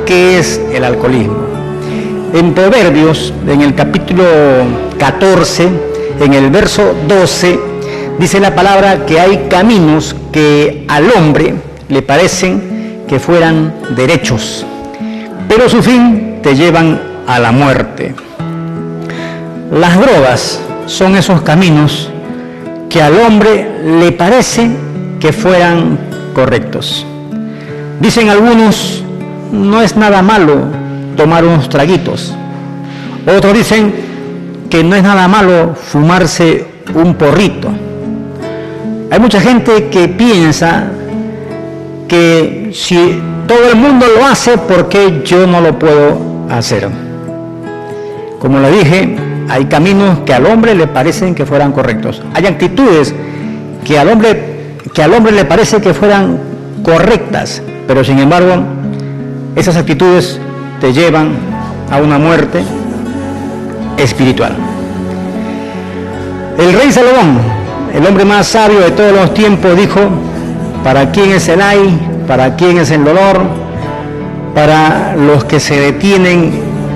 qué es el alcoholismo. En Proverbios, en el capítulo 14, en el verso 12, dice la palabra que hay caminos que al hombre le parecen que fueran derechos, pero su fin te llevan a la muerte. Las drogas son esos caminos que al hombre le parece que fueran correctos. Dicen algunos, no es nada malo tomar unos traguitos. Otros dicen que no es nada malo fumarse un porrito. Hay mucha gente que piensa que si todo el mundo lo hace, ¿por qué yo no lo puedo hacer? Como le dije, hay caminos que al hombre le parecen que fueran correctos. Hay actitudes que al hombre le parece que fueran correctas, pero sin embargo, esas actitudes te llevan a una muerte espiritual. El rey Salomón, el hombre más sabio de todos los tiempos, dijo: ¿para quién es el ay? ¿Para quién es el dolor? Para los que se detienen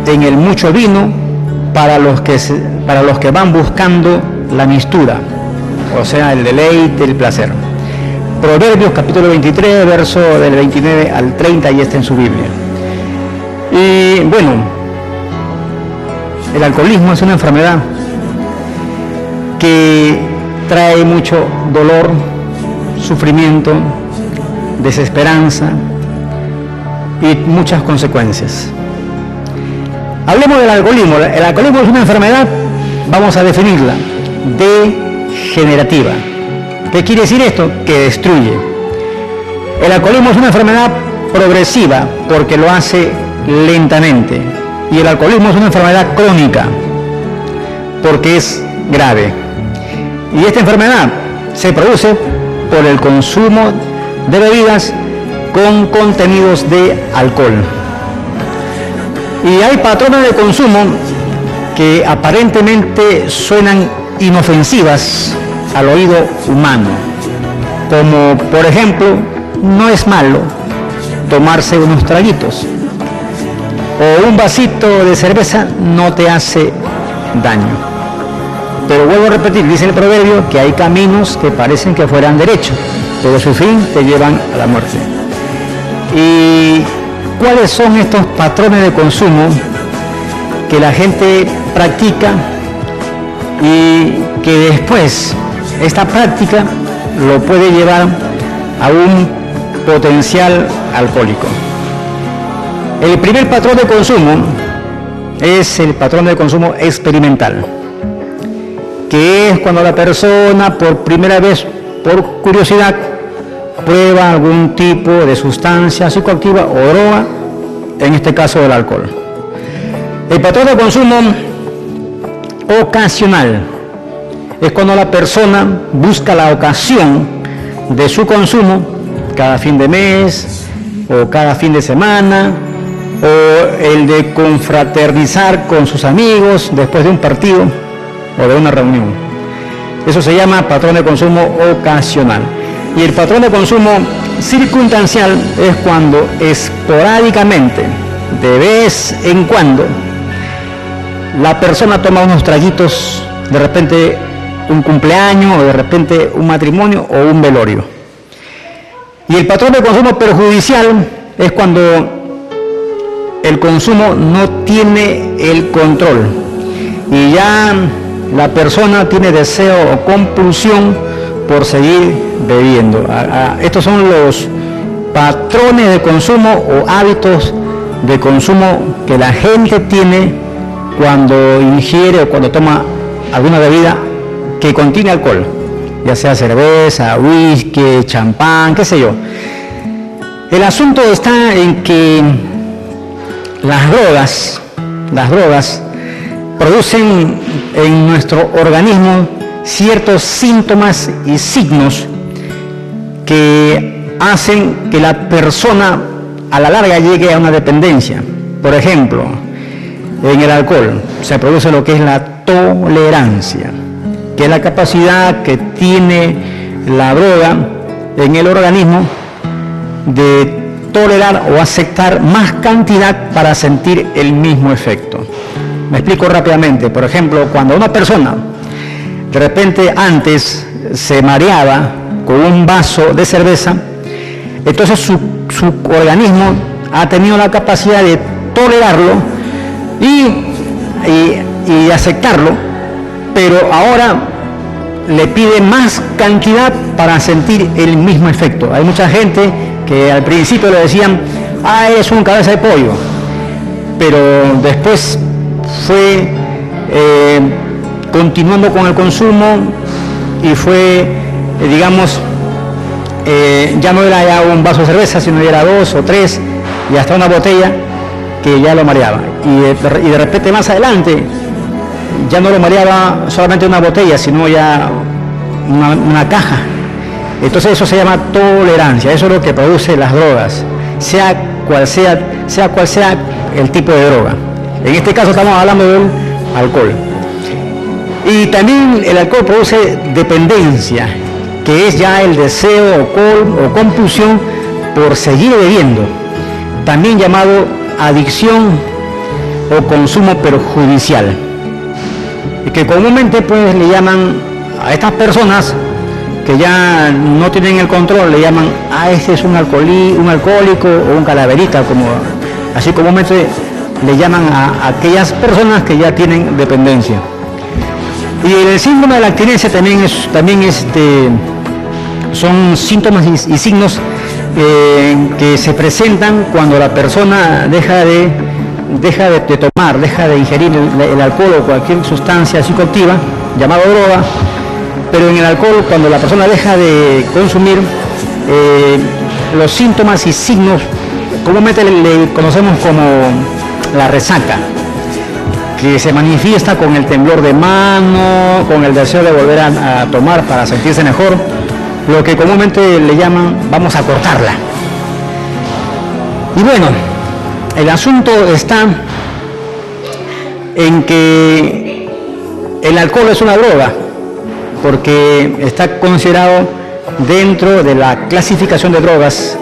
en el mucho vino, para los que van buscando la mistura, o sea, el deleite, el placer. Proverbios capítulo 23, verso del 29 al 30, y está en su Biblia. Y bueno, el alcoholismo es una enfermedad que trae mucho dolor, sufrimiento, desesperanza y muchas consecuencias. Hablemos del alcoholismo. El alcoholismo es una enfermedad, vamos a definirla, degenerativa. ¿Qué quiere decir esto? Que destruye. El alcoholismo es una enfermedad progresiva porque lo hace lentamente. Y el alcoholismo es una enfermedad crónica porque es grave. Y esta enfermedad se produce por el consumo de bebidas con contenidos de alcohol. Y hay patrones de consumo que aparentemente suenan inofensivas al oído humano, como por ejemplo, no es malo tomarse unos traguitos, o un vasito de cerveza no te hace daño. Pero vuelvo a repetir, dice el proverbio que hay caminos que parecen que fueran derechos, pero su fin te llevan a la muerte. ¿Y cuáles son estos patrones de consumo que la gente practica y que después esta práctica lo puede llevar a un potencial alcohólico? El primer patrón de consumo es el patrón de consumo experimental, que es cuando la persona por primera vez, por curiosidad, prueba algún tipo de sustancia psicoactiva o droga, en este caso el alcohol. El patrón de consumo ocasional es cuando la persona busca la ocasión de su consumo cada fin de mes o cada fin de semana, o el de confraternizar con sus amigos después de un partido o de una reunión. Eso se llama patrón de consumo ocasional. Y el patrón de consumo circunstancial es cuando esporádicamente, de vez en cuando, la persona toma unos traguitos, de repente un cumpleaños, o de repente un matrimonio o un velorio. Y el patrón de consumo perjudicial es cuando el consumo no tiene el control y ya la persona tiene deseo o compulsión por seguir bebiendo. Estos son los patrones de consumo o hábitos de consumo que la gente tiene cuando ingiere o cuando toma alguna bebida que contiene alcohol, ya sea cerveza, whisky, champán, qué sé yo. El asunto está en que las drogas producen en nuestro organismo ciertos síntomas y signos que hacen que la persona a la larga llegue a una dependencia. Por ejemplo, en el alcohol se produce lo que es la tolerancia, que es la capacidad que tiene la droga en el organismo de tolerar o aceptar más cantidad para sentir el mismo efecto. Me explico rápidamente. Por ejemplo, cuando una persona de repente antes se mareaba con un vaso de cerveza, entonces su organismo ha tenido la capacidad de tolerarlo y aceptarlo, pero ahora le pide más cantidad para sentir el mismo efecto. Hay mucha gente que al principio le decían, es un cabeza de pollo, pero después fue continuando con el consumo y fue, digamos, ya no era ya un vaso de cerveza, sino era 2 o 3 y hasta una botella que ya lo mareaba. Y de repente más adelante ya no lo mareaba solamente una botella, sino ya una caja. Entonces eso se llama tolerancia. Eso es lo que produce las drogas, sea cual sea el tipo de droga. En este caso estamos hablando del alcohol. Y también el alcohol produce dependencia, que es ya el deseo o compulsión por seguir bebiendo, también llamado adicción o consumo perjudicial, y que comúnmente pues le llaman a estas personas que ya no tienen el control, le llaman este es un alcohólico o un calaverita, como así comúnmente le llaman a aquellas personas que ya tienen dependencia. Y el síndrome de la abstinencia también son síntomas y signos que se presentan cuando la persona deja de tomar, deja de ingerir el alcohol o cualquier sustancia psicoactiva, llamada droga. Pero en el alcohol, cuando la persona deja de consumir, los síntomas y signos comúnmente le conocemos como la resaca, que se manifiesta con el temblor de mano, con el deseo de volver a tomar para sentirse mejor, lo que comúnmente le llaman vamos a cortarla. Y bueno, el asunto está en que el alcohol es una droga, porque está considerado dentro de la clasificación de drogas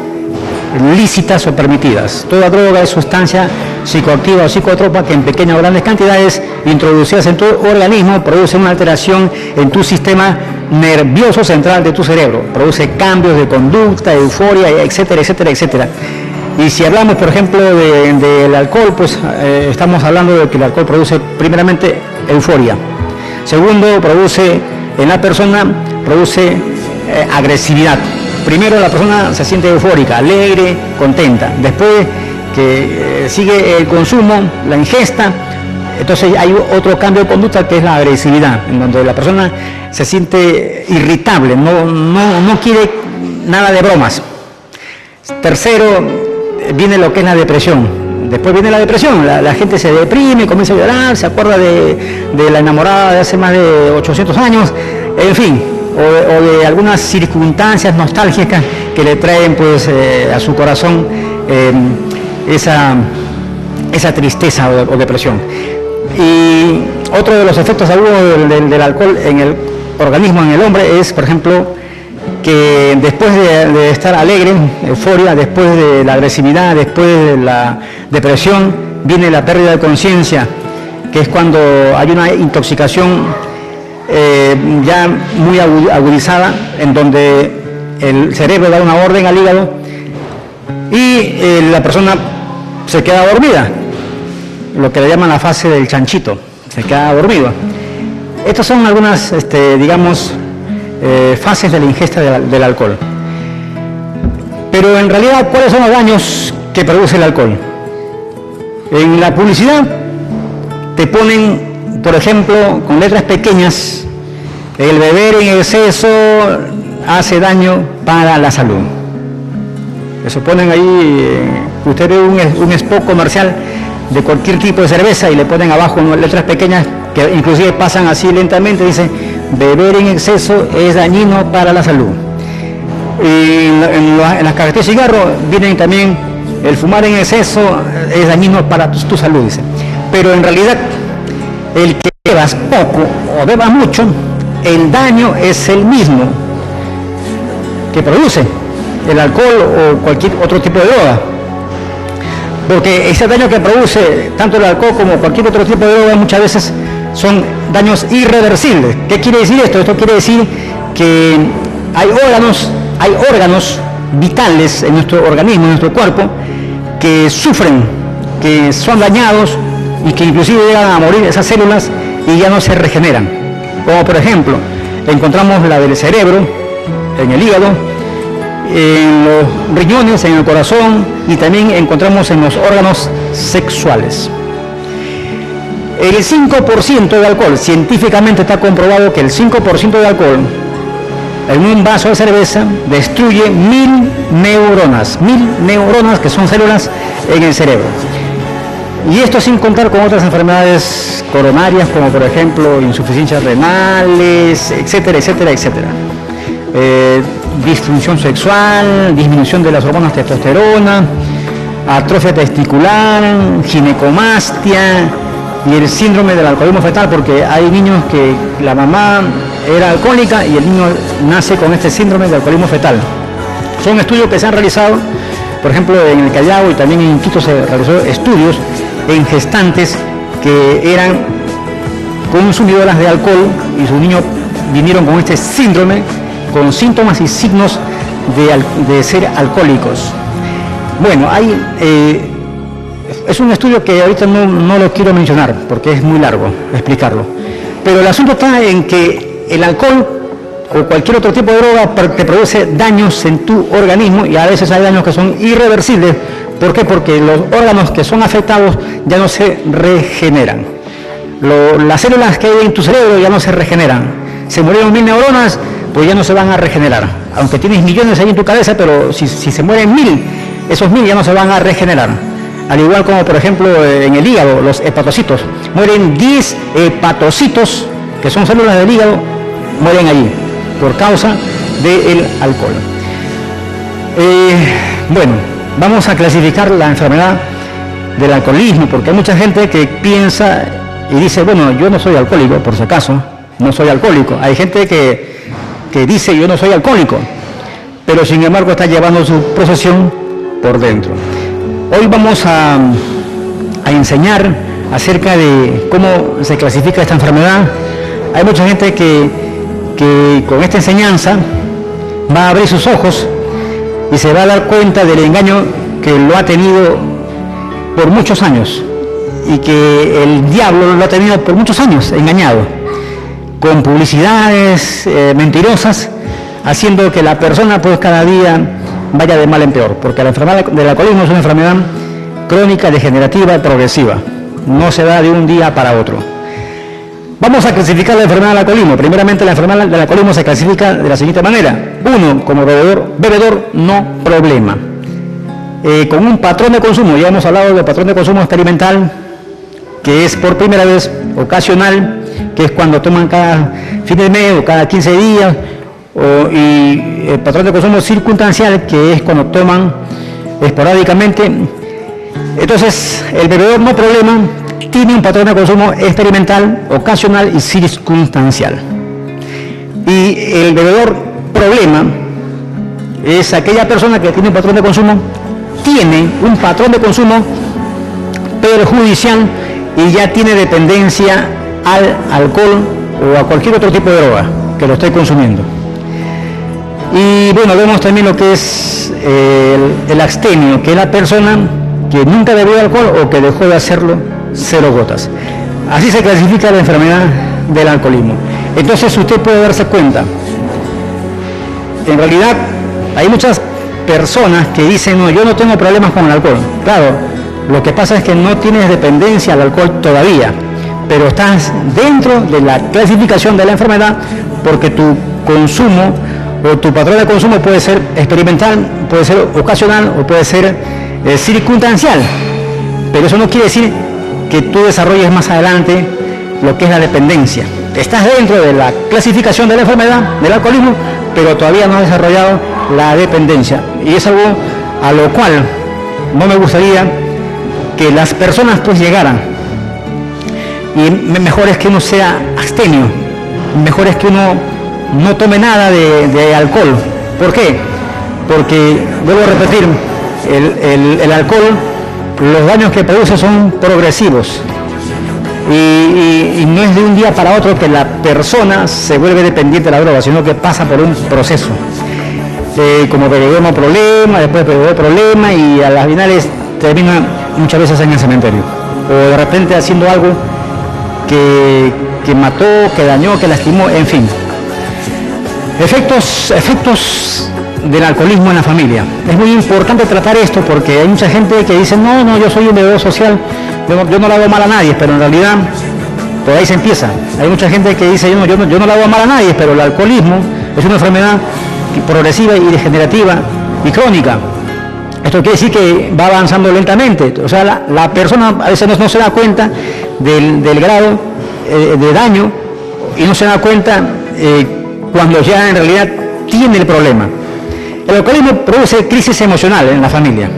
lícitas o permitidas. Toda droga es sustancia psicoactiva o psicotropa que en pequeñas o grandes cantidades introducidas en tu organismo producen una alteración en tu sistema nervioso central de tu cerebro, produce cambios de conducta, euforia, etcétera, etcétera, etcétera. Y si hablamos, por ejemplo, del alcohol, pues estamos hablando de que el alcohol produce primeramente euforia. Segundo, en la persona produce agresividad. Primero la persona se siente eufórica, alegre, contenta. Después que sigue el consumo, la ingesta, entonces hay otro cambio de conducta que es la agresividad, en donde la persona se siente irritable, no quiere nada de bromas. Tercero, viene lo que es la depresión. Después viene la depresión, la gente se deprime, comienza a llorar, se acuerda de la enamorada de hace más de 800 años, en fin, o de algunas circunstancias nostálgicas que le traen pues a su corazón esa tristeza o depresión. Y otro de los efectos agudos del alcohol en el organismo, en el hombre, es, por ejemplo, que después de estar alegre, euforia, después de la agresividad, después de la depresión, viene la pérdida de conciencia, que es cuando hay una intoxicación ya muy agudizada, en donde el cerebro da una orden al hígado y la persona se queda dormida, lo que le llaman la fase del chanchito, se queda dormido. Estas son algunas, fases de la ingesta del alcohol. Pero en realidad, ¿cuáles son los daños que produce el alcohol? En la publicidad te ponen, por ejemplo, con letras pequeñas, el beber en exceso hace daño para la salud. Eso ponen ahí, usted ve un spot comercial de cualquier tipo de cerveza y le ponen abajo letras pequeñas que inclusive pasan así lentamente, dice beber en exceso es dañino para la salud. Y en las cajetillas de cigarro vienen también el fumar en exceso es dañino para tu salud, dice. Pero en realidad el que bebas poco o bebas mucho, el daño es el mismo que produce. el alcohol o cualquier otro tipo de droga. Porque ese daño que produce tanto el alcohol como cualquier otro tipo de droga muchas veces son daños irreversibles. ¿Qué quiere decir esto? Esto quiere decir que hay órganos vitales en nuestro organismo, en nuestro cuerpo, que sufren, que son dañados y que inclusive llegan a morir esas células y ya no se regeneran. Como por ejemplo, encontramos la del cerebro, en el hígado, en los riñones, en el corazón y también encontramos en los órganos sexuales. El 5% de alcohol, científicamente está comprobado que el 5% de alcohol en un vaso de cerveza destruye 1000 neuronas que son células en el cerebro. Y esto sin contar con otras enfermedades coronarias como por ejemplo insuficiencias renales, etcétera, etcétera, etcétera. Disfunción sexual, disminución de las hormonas testosterona, atrofia testicular, ginecomastia y el síndrome del alcoholismo fetal, porque hay niños que la mamá era alcohólica y el niño nace con este síndrome de alcoholismo fetal. Son estudios que se han realizado, por ejemplo en el Callao y también en Quito se realizó estudios en gestantes que eran consumidoras de alcohol y sus niños vinieron con este síndrome, con síntomas y signos de ser alcohólicos. Bueno, es un estudio que ahorita no lo quiero mencionar porque es muy largo explicarlo, pero el asunto está en que el alcohol o cualquier otro tipo de droga te produce daños en tu organismo y a veces hay daños que son irreversibles. ¿Por qué? Porque los órganos que son afectados ya no se regeneran. Las células que hay en tu cerebro ya no se regeneran. Se murieron 1000 neuronas, pues ya no se van a regenerar. Aunque tienes millones ahí en tu cabeza, pero si se mueren 1000, esos 1000 ya no se van a regenerar. Al igual como, por ejemplo, en el hígado, los hepatocitos. Mueren 10 hepatocitos, que son células del hígado, mueren allí, por causa del alcohol. Bueno, vamos a clasificar la enfermedad del alcoholismo, porque hay mucha gente que piensa y dice, bueno, yo no soy alcohólico, por si acaso, no soy alcohólico. Hay gente que dice, yo no soy alcohólico, pero sin embargo está llevando su procesión por dentro. Hoy vamos a enseñar acerca de cómo se clasifica esta enfermedad. Hay mucha gente que con esta enseñanza va a abrir sus ojos y se va a dar cuenta del engaño que lo ha tenido por muchos años y que el diablo lo ha tenido por muchos años engañado con publicidades mentirosas, haciendo que la persona pues cada día vaya de mal en peor, porque la enfermedad del alcoholismo es una enfermedad crónica, degenerativa y progresiva, no se da de un día para otro. Vamos a clasificar la enfermedad del alcoholismo. Primeramente, la enfermedad del alcoholismo se clasifica de la siguiente manera. 1, como bebedor no problema. Con un patrón de consumo, ya hemos hablado del patrón de consumo experimental, que es por primera vez, ocasional, que es cuando toman cada fin de mes o cada 15 días, y el patrón de consumo circunstancial, que es cuando toman esporádicamente. Entonces, el bebedor no problema tiene un patrón de consumo experimental, ocasional y circunstancial. Y el bebedor problema es aquella persona que tiene un patrón de consumo, tiene un patrón de consumo perjudicial y ya tiene dependencia al alcohol o a cualquier otro tipo de droga que lo esté consumiendo. Y bueno, vemos también lo que es el abstemio, que es la persona que nunca bebió alcohol o que dejó de hacerlo 0 gotas. Así se clasifica la enfermedad del alcoholismo. Entonces usted puede darse cuenta, en realidad hay muchas personas que dicen, no, yo no tengo problemas con el alcohol. Claro, lo que pasa es que no tienes dependencia al alcohol todavía, pero estás dentro de la clasificación de la enfermedad porque tu consumo o tu patrón de consumo puede ser experimental, puede ser ocasional o puede ser circunstancial, pero eso no quiere decir que tú desarrolles más adelante lo que es la dependencia. Estás dentro de la clasificación de la enfermedad del alcoholismo, pero todavía no has desarrollado la dependencia, y es algo a lo cual no me gustaría que las personas pues llegaran. Y mejor es que uno sea abstemio, mejor es que uno no tome nada de alcohol. ¿Por qué? porque, vuelvo a repetir, el alcohol, los daños que produce son progresivos y no es de un día para otro que la persona se vuelve dependiente de la droga, sino que pasa por un proceso. Como perdió un problema, después perdió problema y a las finales termina muchas veces en el cementerio. O de repente haciendo algo que mató, que dañó, que lastimó, en fin. Efectos del alcoholismo en la familia. Es muy importante tratar esto porque hay mucha gente que dice, no, yo soy un bebedor social, yo no le hago mal a nadie, pero en realidad por ahí se empieza. Hay mucha gente que dice, yo no le hago mal a nadie, pero el alcoholismo es una enfermedad progresiva y degenerativa y crónica. Esto quiere decir que va avanzando lentamente, o sea, la persona a veces no se da cuenta del grado de daño y no se da cuenta cuando ya en realidad tiene el problema. El alcoholismo produce crisis emocional en la familia.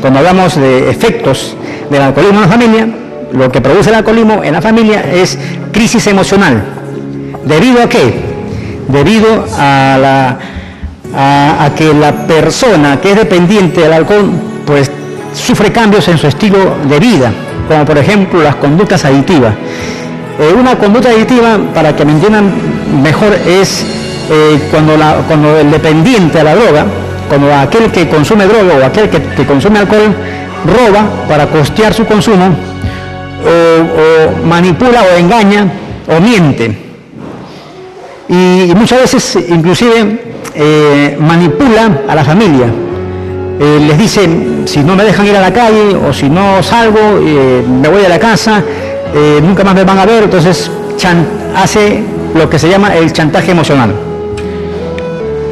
Cuando hablamos de efectos del alcoholismo en la familia, lo que produce el alcoholismo en la familia es crisis emocional. ¿Debido a qué? Debido a que la persona que es dependiente del alcohol pues sufre cambios en su estilo de vida, como por ejemplo las conductas adictivas. Una conducta adictiva, para que me entiendan mejor, es cuando el dependiente a la droga, cuando aquel que consume droga o aquel que consume alcohol roba para costear su consumo, o manipula o engaña o miente. Y muchas veces inclusive manipula a la familia. Les dice, si no me dejan ir a la calle o si no salgo, me voy a la casa, nunca más me van a ver. Entonces hace lo que se llama el chantaje emocional.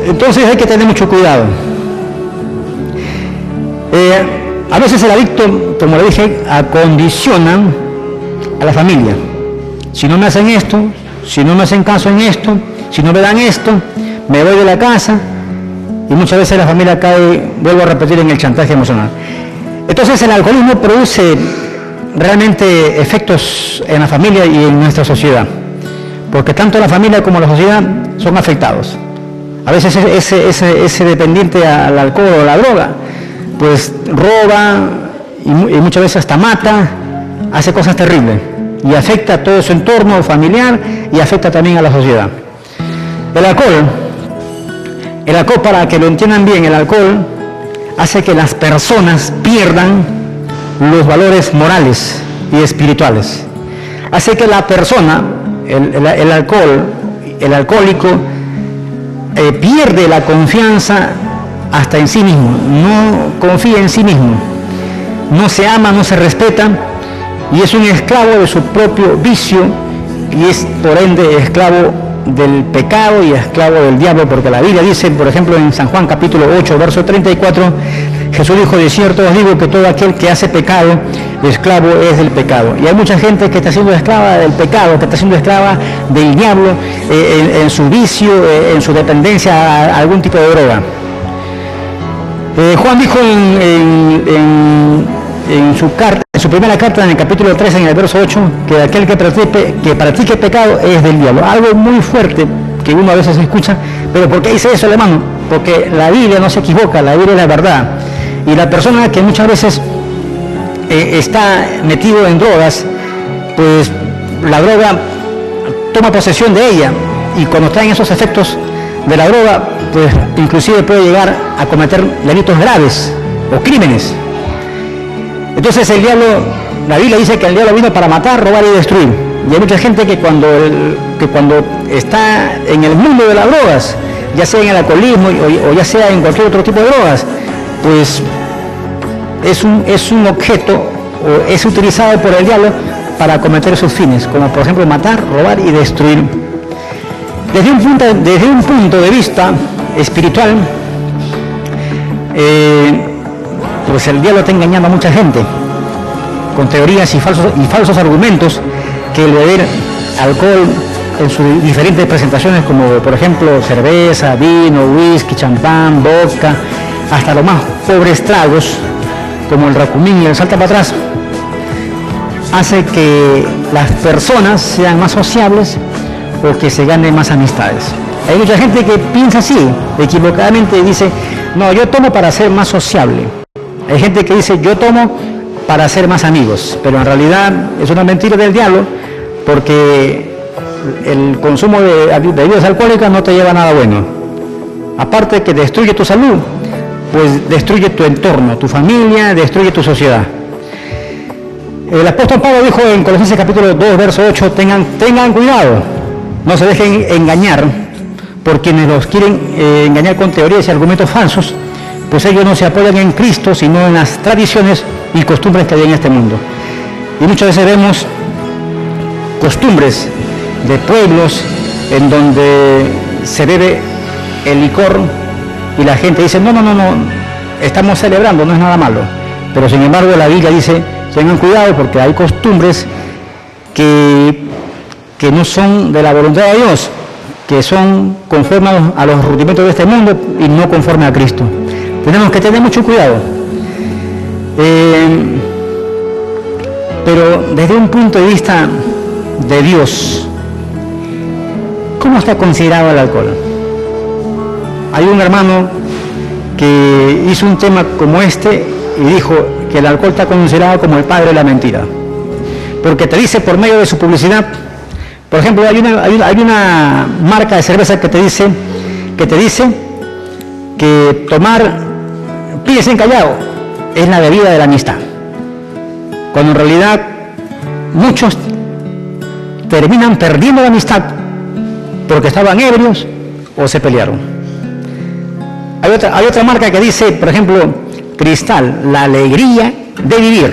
Entonces hay que tener mucho cuidado. A veces el adicto, como le dije, acondiciona a la familia. Si no me hacen esto, si no me hacen caso en esto, si no me dan esto, me voy de la casa, y muchas veces la familia cae, vuelvo a repetir, en el chantaje emocional. Entonces el alcoholismo produce realmente efectos en la familia y en nuestra sociedad, porque tanto la familia como la sociedad son afectados. A veces ese dependiente al alcohol o a la droga, pues roba y muchas veces hasta mata, hace cosas terribles y afecta a todo su entorno familiar y afecta también a la sociedad. El alcohol, para que lo entiendan bien, el alcohol hace que las personas pierdan los valores morales y espirituales. Hace que la persona, el alcohólico, pierde la confianza hasta en sí mismo, no confía en sí mismo, no se ama, no se respeta y es un esclavo de su propio vicio y es por ende esclavo del pecado y esclavo del diablo, porque la Biblia dice, por ejemplo, en San Juan capítulo 8, verso 34, Jesús dijo, de cierto os digo que todo aquel que hace pecado, esclavo es del pecado. Y hay mucha gente que está siendo esclava del pecado, que está siendo esclava del diablo en su vicio, en su dependencia a algún tipo de droga. Juan dijo en su primera carta, en el capítulo 3, en el verso 8, que aquel que practique pecado es del diablo. Algo muy fuerte que uno a veces escucha, pero ¿por qué dice eso, hermano? Porque la Biblia no se equivoca, la Biblia es la verdad. Y la persona que muchas veces está metido en drogas, pues la droga toma posesión de ella, y cuando está en esos efectos de la droga, pues inclusive puede llegar a cometer delitos graves o crímenes. Entonces el diablo, la Biblia dice que el diablo vino para matar, robar y destruir. Y hay mucha gente que cuando está en el mundo de las drogas, ya sea en el alcoholismo o ya sea en cualquier otro tipo de drogas, pues es un objeto o es utilizado por el diablo para cometer sus fines, como por ejemplo matar, robar y destruir. Desde un punto de vista espiritual, pues el diablo está engañando a mucha gente con teorías y falsos argumentos que el beber alcohol en sus diferentes presentaciones, como por ejemplo cerveza, vino, whisky, champán, vodka, hasta los más pobres tragos como el racumín y el salta para atrás, hace que las personas sean más sociables o que se ganen más amistades. Hay mucha gente que piensa así, equivocadamente, y dice, no, yo tomo para ser más sociable. Hay gente que dice, yo tomo para ser más amigos, pero en realidad es una mentira del diablo, porque el consumo de bebidas alcohólicas no te lleva a nada bueno. Aparte de que destruye tu salud, pues destruye tu entorno, tu familia, destruye tu sociedad. El apóstol Pablo dijo en Colosenses capítulo 2, verso 8, tengan cuidado, no se dejen engañar por quienes los quieren engañar con teorías y argumentos falsos, pues ellos no se apoyan en Cristo, sino en las tradiciones y costumbres que hay en este mundo. Y muchas veces vemos costumbres de pueblos en donde se bebe el licor y la gente dice, no, estamos celebrando, no es nada malo. Pero sin embargo la Biblia dice, tengan cuidado porque hay costumbres que no son de la voluntad de Dios, que son conformes a los rudimentos de este mundo y no conforme a Cristo. Tenemos que tener mucho cuidado. Pero desde un punto de vista de Dios, ¿cómo está considerado el alcohol? Hay un hermano que hizo un tema como este y dijo que el alcohol está considerado como el padre de la mentira, porque te dice por medio de su publicidad. Por ejemplo, hay una marca de cerveza que te dice que tomar pies encallado es la bebida de la amistad, cuando en realidad muchos terminan perdiendo la amistad porque estaban ebrios o se pelearon. Hay otra marca que dice, por ejemplo, Cristal, la alegría de vivir.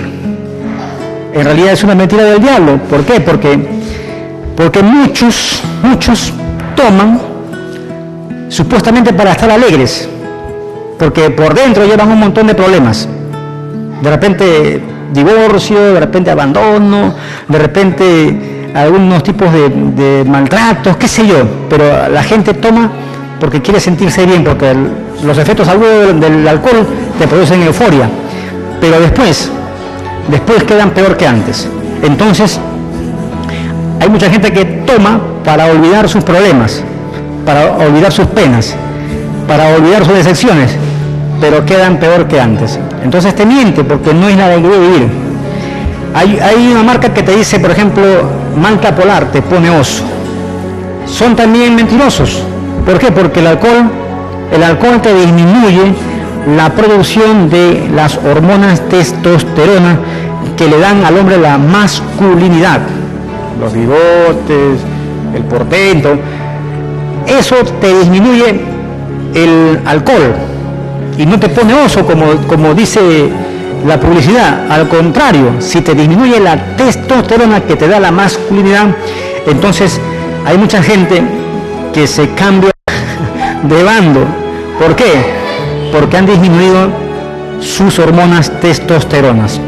En realidad es una mentira del diablo. ¿Por qué? Porque muchos toman supuestamente para estar alegres, porque por dentro llevan un montón de problemas. De repente divorcio, de repente abandono, de repente algunos tipos de maltratos, qué sé yo, pero la gente toma porque quiere sentirse bien, porque los efectos agudos del alcohol te producen euforia, pero después quedan peor que antes. Entonces, hay mucha gente que toma para olvidar sus problemas, para olvidar sus penas, para olvidar sus decepciones, pero quedan peor que antes. Entonces te miente porque no es la alegría de vivir. Hay una marca que te dice, por ejemplo, Malta Polar, te pone oso. Son también mentirosos. ¿Por qué? Porque el alcohol te disminuye la producción de las hormonas testosterona que le dan al hombre la masculinidad. Los bigotes, el portento, eso te disminuye el alcohol y no te pone oso como dice la publicidad. Al contrario, si te disminuye la testosterona que te da la masculinidad, entonces hay mucha gente que se cambia de bando. ¿Por qué? Porque han disminuido sus hormonas testosteronas.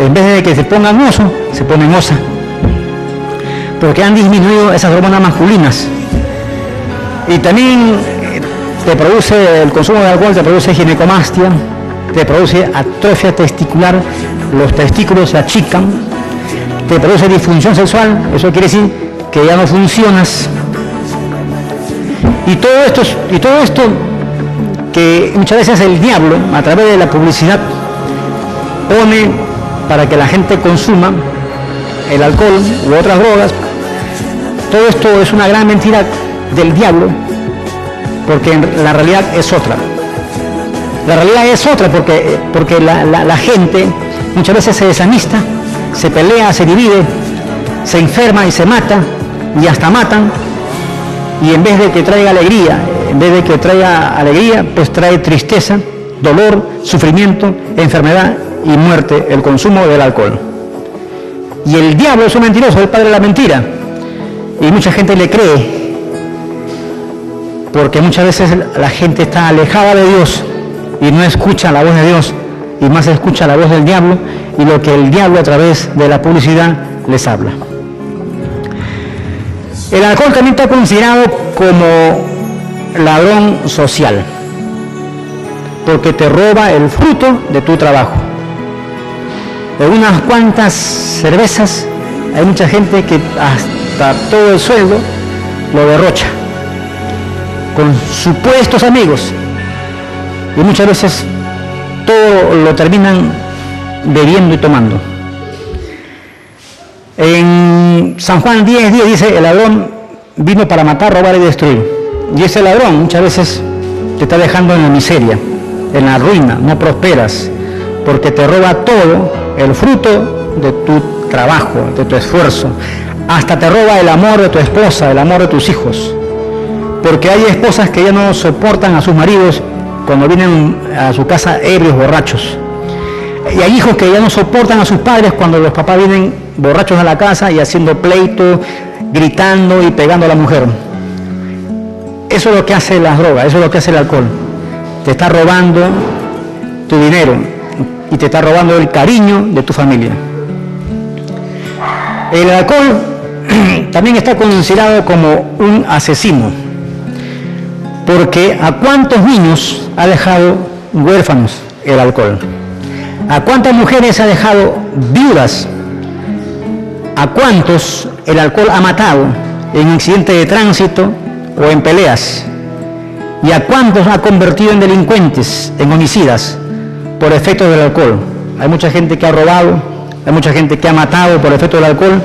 En vez de que se pongan oso, se ponen osa, porque han disminuido esas hormonas masculinas. Y también te produce el consumo de alcohol, te produce ginecomastia, te produce atrofia testicular, los testículos se achican, te produce disfunción sexual, eso quiere decir que ya no funcionas. Y todo esto que muchas veces el diablo, a través de la publicidad, pone para que la gente consuma el alcohol u otras drogas. Todo esto es una gran mentira del diablo, porque la realidad es otra. La realidad es otra porque la gente muchas veces se desamista, se pelea, se divide, se enferma y se mata, y hasta matan, y en vez de que traiga alegría, pues trae tristeza, dolor, sufrimiento, enfermedad y muerte, el consumo del alcohol. Y el diablo es un mentiroso, es el padre de la mentira. Y mucha gente le cree, porque muchas veces la gente está alejada de Dios y no escucha la voz de Dios, y más escucha la voz del diablo y lo que el diablo a través de la publicidad les habla. El alcohol también está considerado como ladrón social, porque te roba el fruto de tu trabajo. En unas cuantas cervezas hay mucha gente que hasta todo el sueldo lo derrocha. con supuestos amigos, y muchas veces todo lo terminan bebiendo y tomando. En San Juan 10:10 dice: el ladrón vino para matar, robar y destruir. Y ese ladrón muchas veces te está dejando en la miseria, en la ruina, no prosperas, porque te roba todo el fruto de tu trabajo, de tu esfuerzo. Hasta te roba el amor de tu esposa, el amor de tus hijos. Porque hay esposas que ya no soportan a sus maridos cuando vienen a su casa ebrios, borrachos. Y hay hijos que ya no soportan a sus padres cuando los papás vienen borrachos a la casa y haciendo pleito, gritando y pegando a la mujer. Eso es lo que hace las drogas, eso es lo que hace el alcohol. Te está robando tu dinero y te está robando el cariño de tu familia. El alcohol también está considerado como un asesino, porque ¿a cuántos niños ha dejado huérfanos el alcohol? ¿A cuántas mujeres ha dejado viudas? ¿A cuántos el alcohol ha matado en accidentes de tránsito o en peleas? ¿Y a cuántos ha convertido en delincuentes, en homicidas, por efecto del alcohol? Hay mucha gente que ha robado, hay mucha gente que ha matado por efecto del alcohol,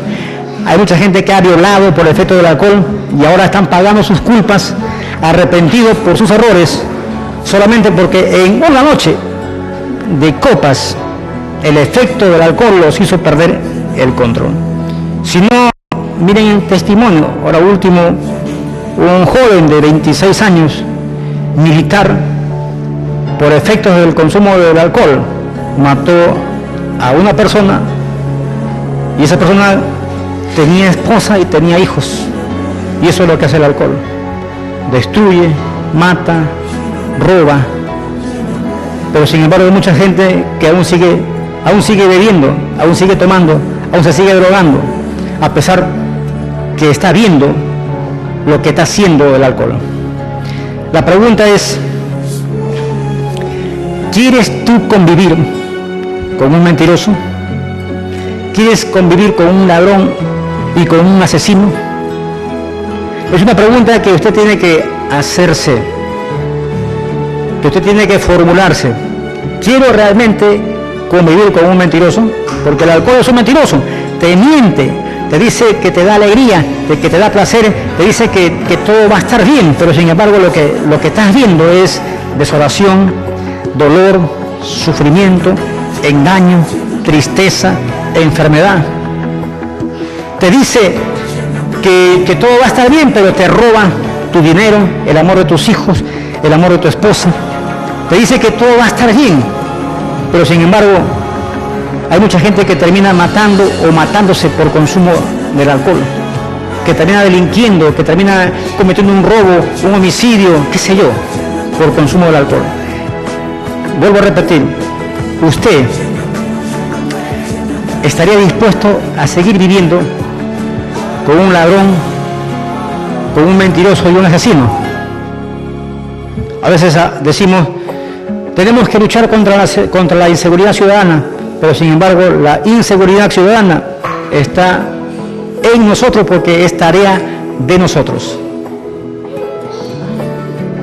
hay mucha gente que ha violado por efecto del alcohol y ahora están pagando sus culpas, arrepentidos por sus errores, solamente porque en una noche de copas el efecto del alcohol los hizo perder el control. Si no, miren el testimonio, ahora último, un joven de 26 años, militar, por efectos del consumo del alcohol, mató a una persona y esa persona tenía esposa y tenía hijos, y eso es lo que hace el alcohol: destruye, mata, roba. Pero sin embargo hay mucha gente que aún sigue bebiendo, aún sigue tomando, aún se sigue drogando, a pesar que está viendo lo que está haciendo el alcohol. La pregunta es: ¿quieres tú convivir con un mentiroso? ¿Quieres convivir con un ladrón y con un asesino? Es una pregunta que usted tiene que hacerse, que usted tiene que formularse. ¿Quiero realmente convivir con un mentiroso? Porque el alcohol es un mentiroso, te miente, te dice que te da alegría, que te da placer, te dice que todo va a estar bien, pero sin embargo lo que estás viendo es desolación, dolor, sufrimiento, engaño, tristeza, enfermedad. Te dice que todo va a estar bien, pero te roba tu dinero, el amor de tus hijos, el amor de tu esposa. Te dice que todo va a estar bien, pero sin embargo hay mucha gente que termina matando o matándose por consumo del alcohol, que termina delinquiendo, que termina cometiendo un robo, un homicidio, qué sé yo, por consumo del alcohol. Vuelvo a repetir, ¿usted estaría dispuesto a seguir viviendo con un ladrón, con un mentiroso y un asesino? A veces decimos, tenemos que luchar contra la inseguridad ciudadana, pero sin embargo la inseguridad ciudadana está en nosotros porque es tarea de nosotros.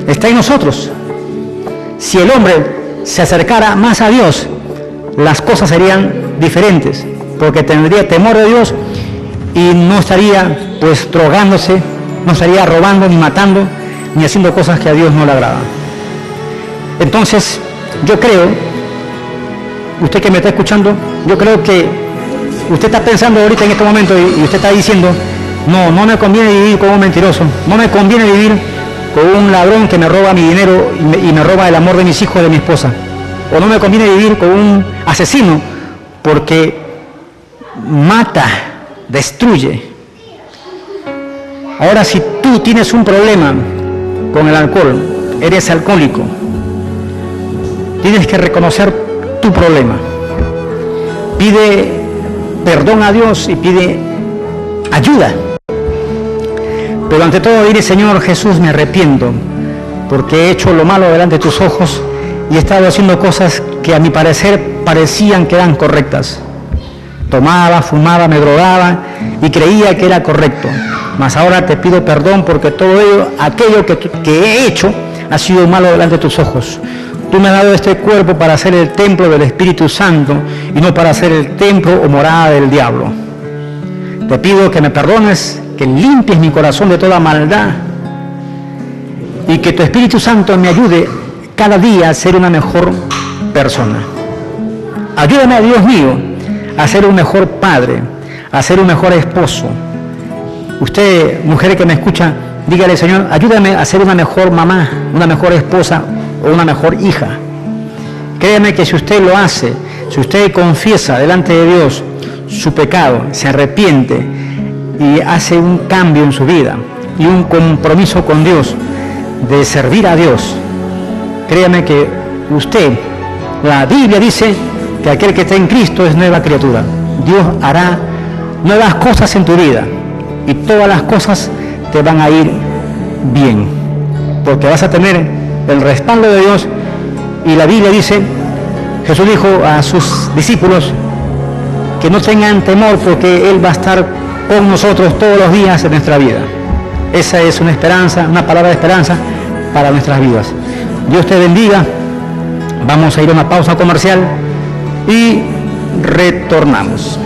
Está en nosotros. Si el hombre se acercara más a Dios, las cosas serían diferentes, porque tendría temor de Dios y no estaría pues drogándose, no estaría robando ni matando ni haciendo cosas que a Dios no le agradan. Entonces yo creo, usted que me está escuchando, yo creo que usted está pensando ahorita en este momento y usted está diciendo, no me conviene vivir con un mentiroso, no me conviene vivir con un ladrón que me roba mi dinero y me roba el amor de mis hijos, de mi esposa, o no me conviene vivir con un asesino porque mata, destruye. Ahora, si tú tienes un problema con el alcohol, eres alcohólico, tienes que reconocer tu problema. Pide perdón a Dios y pide ayuda. Pero ante todo dile: Señor Jesús, me arrepiento porque he hecho lo malo delante de tus ojos y he estado haciendo cosas que a mi parecer parecían que eran correctas. Tomaba, fumaba, me drogaba y creía que era correcto. mas ahora te pido perdón porque todo aquello que he hecho ha sido malo delante de tus ojos. Tú me has dado este cuerpo para ser el templo del Espíritu Santo y no para ser el templo o morada del diablo. Te pido que me perdones, que limpies mi corazón de toda maldad y que tu Espíritu Santo me ayude cada día a ser una mejor persona. Ayúdame, Dios mío, a ser un mejor padre, a ser un mejor esposo. Usted, mujer que me escucha, dígale, Señor, ayúdame a ser una mejor mamá, una mejor esposa o una mejor hija. Créame que si usted lo hace, si usted confiesa delante de Dios su pecado, se arrepiente y hace un cambio en su vida y un compromiso con Dios de servir a Dios, créame que usted, la Biblia dice que aquel que está en Cristo es nueva criatura. Dios hará nuevas cosas en tu vida y todas las cosas te van a ir bien, porque vas a tener el respaldo de Dios. Y la Biblia dice, Jesús dijo a sus discípulos que no tengan temor porque Él va a estar con nosotros todos los días de nuestra vida. Esa es una esperanza, una palabra de esperanza para nuestras vidas. Dios te bendiga. Vamos a ir a una pausa comercial y retornamos.